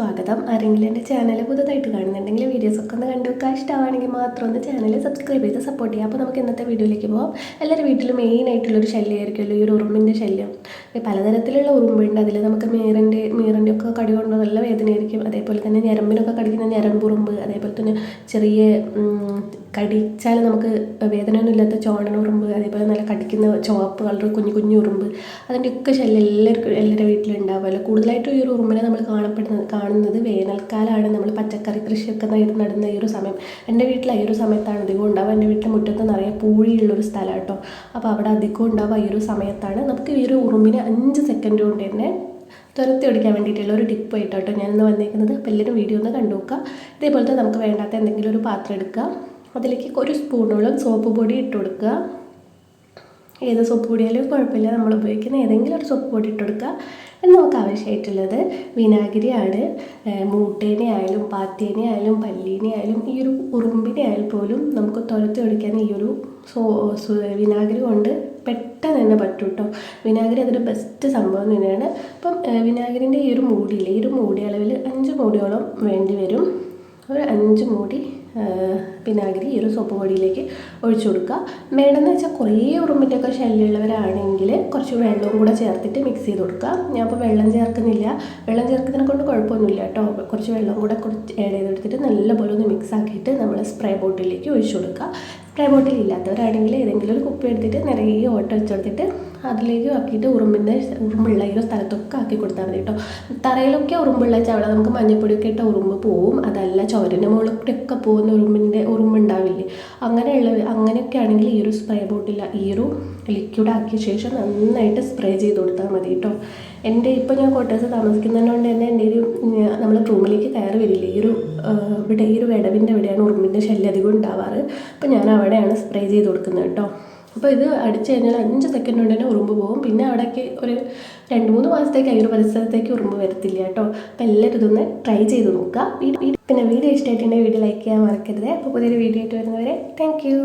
സ്വാഗതം. ആരെങ്കിലും എൻ്റെ ചാനൽ പുതുതായിട്ട് കാണുന്നുണ്ടെങ്കിൽ വീഡിയോസൊക്കെ ഒന്ന് കണ്ടു നോക്കുക. ഇഷ്ടമാണെങ്കിൽ മാത്രം ഒന്ന് ചാനൽ സബ്സ്ക്രൈബ് ചെയ്ത് സപ്പോർട്ട് ചെയ്യുക. അപ്പോൾ നമുക്ക് ഇന്നത്തെ വീഡിയോയിലേക്ക് പോകാം. എല്ലാവരുടെ വീട്ടിലും മെയിനായിട്ടുള്ളൊരു ശല്യമായിരിക്കുമല്ലോ ഈ ഒരു ഉറുമ്പിൻ്റെ ശല്യം. പലതരത്തിലുള്ള ഉറുമ്പുണ്ട്. അതിൽ നമുക്ക് മീറിൻ്റെ ഒക്കെ കടി കൊണ്ട് നല്ല വേദനയായിരിക്കും. അതേപോലെ തന്നെ ഞരമ്പിനൊക്കെ കടിക്കുന്ന ഞരമ്പുറുമ്പ്, അതേപോലെ തന്നെ ചെറിയ കടിച്ചാൽ നമുക്ക് വേദനയൊന്നും ഇല്ലാത്ത ചോണന ഉറുമ്പ്, അതേപോലെ നല്ല കടിക്കുന്ന ചുവപ്പ് കളർ കുഞ്ഞു കുഞ്ഞു ഉറുമ്പ്, അതിൻ്റെയൊക്കെ ശല്യം എല്ലാവരുടെ വീട്ടിലുണ്ടാവുമല്ലോ. കൂടുതലായിട്ടും ഈ ഒരു ഉറുമ്പിനെ നമ്മൾ കാണുന്നത് വേനൽക്കാലമാണ്. നമ്മൾ പച്ചക്കറി കൃഷിയൊക്കെ നടുന്ന ഈ ഒരു സമയം. എൻ്റെ വീട്ടിൽ ഈ ഒരു സമയത്താണ് അധികം ഉണ്ടാവുക. എൻ്റെ വീട്ടിൽ മുറ്റത്ത് നിറയെ പൂഴിയുള്ളൊരു സ്ഥലമാണ് കേട്ടോ. അപ്പോൾ അവിടെ അധികം ഉണ്ടാവുക ഈ ഒരു സമയത്താണ്. നമുക്ക് ഈ ഒരു ഉറുമ്പിനെ 5 സെക്കൻഡ് കൊണ്ട് തന്നെ തുരത്തി ഓടിക്കാൻ വേണ്ടിയിട്ടുള്ള ഒരു ടിപ്പ് ആയിട്ടോ ഞാനിന്ന് വന്നിരിക്കുന്നത്. അപ്പോൾ എല്ലാവരും വീഡിയോ ഒന്ന് കണ്ടു നോക്കുക. ഇതേപോലത്തെ നമുക്ക് വേണ്ടാത്ത എന്തെങ്കിലും ഒരു പാത്രം എടുക്കുക. അതിലേക്ക് 1 സ്പൂണോളം സോപ്പ് പൊടി ഇട്ട് കൊടുക്കുക. ഏത് സോപ്പ് പൊടിയായാലും കുഴപ്പമില്ല, നമ്മൾ ഉപയോഗിക്കുന്ന ഏതെങ്കിലും ഒരു സോപ്പ് പൊടി ഇട്ട് കൊടുക്കുക. എന്ന് നമുക്ക് ആവശ്യമായിട്ടുള്ളത് വിനാഗിരിയാണ്. മൂട്ടേനെ ആയാലും പാത്തേനെ ആയാലും പല്ലീനെ ആയാലും ഈ ഒരു ഉറുമ്പിനെ ആയാലും പോലും നമുക്ക് തുരത്തി ഓടിക്കാൻ ഈ ഒരു വിനാഗിരി കൊണ്ട് പെട്ടെന്ന് തന്നെ പറ്റും കേട്ടോ. വിനാഗിരി അതൊരു ബെസ്റ്റ് സംഭവം തന്നെയാണ്. അപ്പം വിനാഗിരിൻ്റെ ഈ ഒരു മൂടിയില്ലേ, ഈ ഒരു മൂടി അളവിൽ 5 മൂടിയോളം വേണ്ടി വരും. ഒരു 5 മൂടി വിനാഗിരി ഈ ഒരു സോപ്പ് പൊടിയിലേക്ക് ഒഴിച്ചു കൊടുക്കുക. വേണമെന്ന് വെച്ചാൽ കുറേ ഉറുമ്പിൻ്റെ ഒക്കെ ശല്യമുള്ളവരാണെങ്കിൽ കുറച്ച് വെള്ളവും കൂടെ ചേർത്തിട്ട് മിക്സ് ചെയ്ത് കൊടുക്കുക. ഞാൻ ഇപ്പോൾ വെള്ളം ചേർക്കുന്നില്ല. വെള്ളം ചേർക്കുന്നതിനെ കൊണ്ട് കുഴപ്പമൊന്നുമില്ല കേട്ടോ. കുറച്ച് വെള്ളം കൂടെ ആഡ് ചെയ്തെടുത്തിട്ട് നല്ലപോലെ ഒന്ന് മിക്സ് ആക്കിയിട്ട് നമ്മൾ സ്പ്രേ ബോട്ടിലേക്ക് ഒഴിച്ചു കൊടുക്കുക. സ്പ്രേ ബോട്ടിൽ ഇല്ലാത്തവരാണെങ്കിൽ ഏതെങ്കിലും ഒരു കുപ്പി എടുത്തിട്ട് നിറയെ ഓട്ട വെച്ചെടുത്തിട്ട് അതിലേക്ക് ആക്കിയിട്ട് ഉറുമ്പുള്ള ഈ ഒരു സ്ഥലത്തൊക്കെ ആക്കി കൊടുത്താൽ മതി കേട്ടോ. തറയിലൊക്കെ ഉറുമ്പുള്ള ചവള നമുക്ക് മഞ്ഞപ്പൊടിയൊക്കെ ഇട്ട ഉറുമ്പ് പോവും. അതല്ല ചോരൻ്റെ മുകളിലൊക്കെ പോകുന്ന ഉറുമ്പുണ്ടാവില്ലേ, അങ്ങനെയൊക്കെ ആണെങ്കിൽ ഈ ഒരു സ്പ്രേ ബോട്ടിൽ ഈ ഒരു ലിക്വിഡ് ആക്കിയ ശേഷം നന്നായിട്ട് സ്പ്രേ ചെയ്ത് കൊടുത്താൽ മതി കേട്ടോ. ഇപ്പോൾ ഞാൻ ക്വാർട്ടേഴ്സ് താമസിക്കുന്നതുകൊണ്ട് തന്നെ എൻ്റെ ഒരു നമ്മൾ റൂമിലേക്ക് കയറി വരില്ലേ, ഈ ഒരു വിടവിൻ്റെ ഇവിടെയാണ് ഉറുമ്പിൻ്റെ ശല്യം അധികം ഉണ്ടാവാറ്. അപ്പോൾ ഞാൻ അവിടെയാണ് സ്പ്രേ ചെയ്ത് കൊടുക്കുന്നത് കേട്ടോ. അപ്പോൾ ഇത് അടിച്ചു കഴിഞ്ഞാൽ 5 സെക്കൻഡ് കൊണ്ട് തന്നെ ഉറുമ്പ് പോകും. പിന്നെ അവിടേക്ക് ഒരു 2-3 മാസത്തേക്ക് ഈ ഒരു പരിസരത്തേക്ക് ഉറുമ്പ് വരത്തില്ല കേട്ടോ. അപ്പോൾ എല്ലാവരും ഇതൊന്ന് ട്രൈ ചെയ്ത് നോക്കുക. പിന്നെ വീഡിയോ ഇഷ്ടമായിട്ടുണ്ടെങ്കിൽ വീഡിയോ ലൈക്ക് ചെയ്യാൻ മറക്കരുത്. അപ്പോൾ പുതിയൊരു വീഡിയോ ആയിട്ട് വരുന്നവരെ താങ്ക് യു.